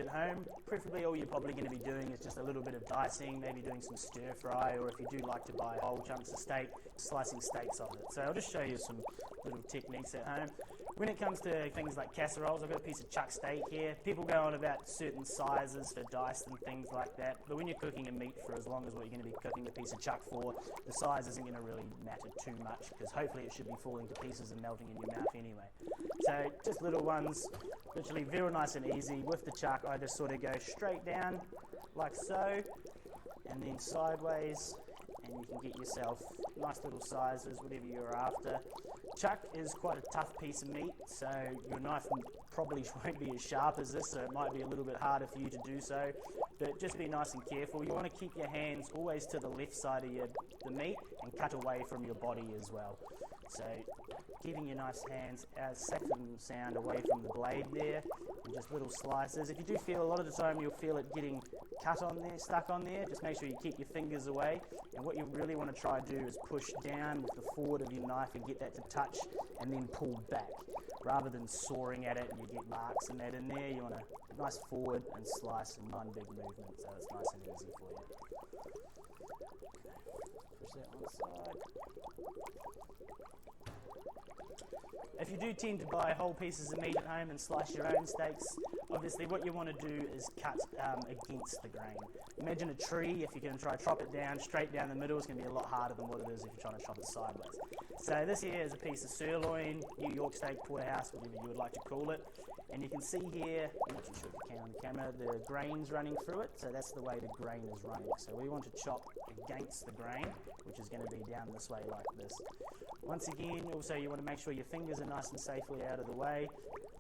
at home, preferably all you're probably going to be doing is just a little bit of dicing, maybe doing some stir fry, or if you do like to buy whole chunks of steak, slicing steaks off it. So I'll just show you some little techniques at home. When it comes to things like casseroles, I've got a piece of chuck steak here. People go on about certain sizes for dice and things like that, but when you're cooking a meat for as long as what you're going to be cooking a piece of chuck for, the size isn't going to really matter too much, because hopefully it should be falling to pieces and melting in your mouth anyway. So just little ones, literally very nice and easy. With the chuck, I just sort of go straight down like so, and then sideways, and you can get yourself nice little sizes, whatever you're after. Chuck is quite a tough piece of meat, so your knife probably won't be as sharp as this, so it might be a little bit harder for you to do so, but just be nice and careful. You want to keep your hands always to the left side of the meat and cut away from your body as well. So keeping your nice hands as safe and sound away from the blade there, and just little slices. If you do feel, a lot of the time you'll feel it getting cut on there, stuck on there, just make sure you keep your fingers away, and what you really want to try to do is push down with the forward of your knife and get that to touch, and then pull back, rather than sawing at it and you get marks and that in there. You want a nice forward and slice in one big movement, so it's nice and easy for you. Push that one side. If you do tend to buy whole pieces of meat at home and slice your own steaks, obviously what you want to do is cut against the grain. Imagine a tree. If you're going to try to chop it down straight down the middle, it's going to be a lot harder than what it is if you're trying to chop it sideways. So this here is a piece of sirloin, New York steak, porterhouse, whatever you would like to call it. And you can see here, I'm not too sure if you can on the camera, the grain's running through it, so that's the way the grain is running. So we want to chop against the grain, which is going to be down this way like this. Once again, also you want to make sure your fingers are nice and safely out of the way.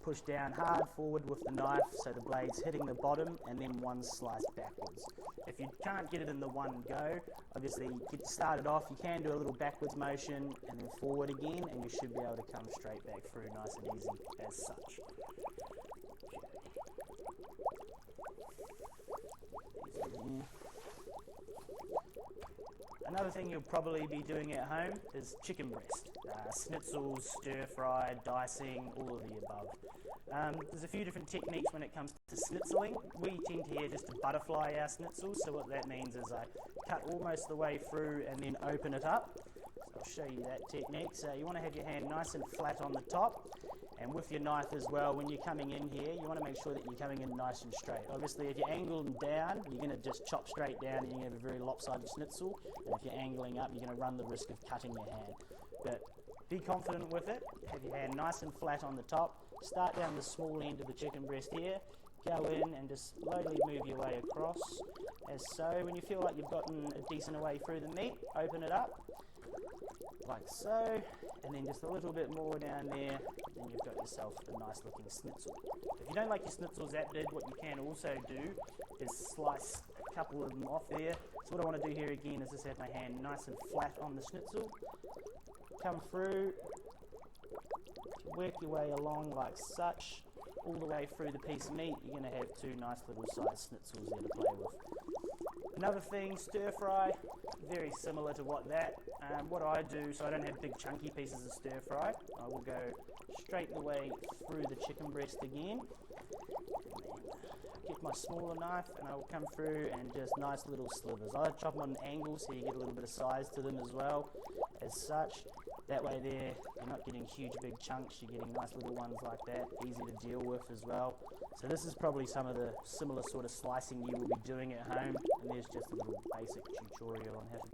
Push down hard forward with the knife so the blade's hitting the bottom, and then one slice backwards. If you can't get it in the one go, obviously get started off, you can do a little backwards motion and then forward again, and you should be able to come straight back through nice and easy as such. Another thing you'll probably be doing at home is chicken breast. Schnitzels, stir fry, dicing, all of the above. There's a few different techniques when it comes to schnitzeling. We tend here just to butterfly our schnitzels, so what that means is I cut almost the way through and then open it up. So I'll show you that technique. So you want to have your hand nice and flat on the top, and with your knife as well, when you're coming in here, you want to make sure that you're coming in nice and straight. Obviously, if you're angling down, you're going to just chop straight down and you're going to have a very lopsided schnitzel. And if you're angling up, you're going to run the risk of cutting your hand. But be confident with it. Have your hand nice and flat on the top. Start down the small end of the chicken breast here. Go in and just slowly move your way across, as so. When you feel like you've gotten a decent way through the meat, open it up, like so, and then just a little bit more down there, then you've got yourself a nice looking schnitzel. If you don't like your schnitzels that big, what you can also do is slice a couple of them off there. So what I want to do here again is just have my hand nice and flat on the schnitzel, come through, work your way along like such, all the way through the piece of meat. You're going to have two nice little sized schnitzels there to play with. Another thing, stir fry, very similar to what I do, so I don't have big chunky pieces of stir fry. I will go straight the way through the chicken breast again, and then get my smaller knife and I will come through and just nice little slivers. I chop them on an angle so you get a little bit of size to them as well, as such. That way there, you're not getting huge big chunks, you're getting nice little ones like that, easy to deal with as well. So this is probably some of the similar sort of slicing you will be doing at home, and there's just a little basic tutorial on how to